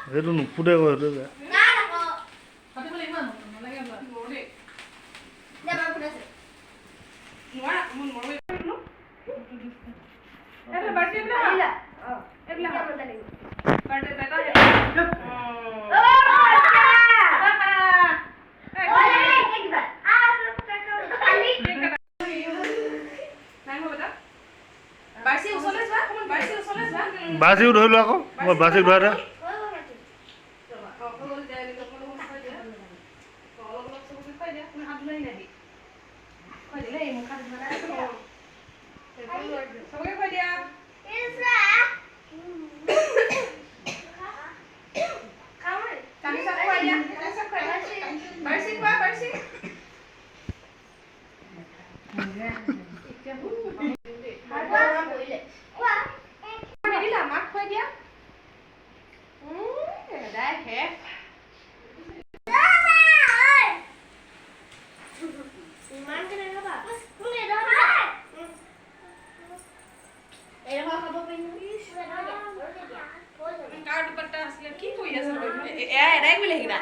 সেইটো নুফুটে গৈ সেইটো যে বাছিও ধৰিলো আকৌ মই বাছিক ধৰা দে এৰাই এৰাই গ'লে সেইকেইটা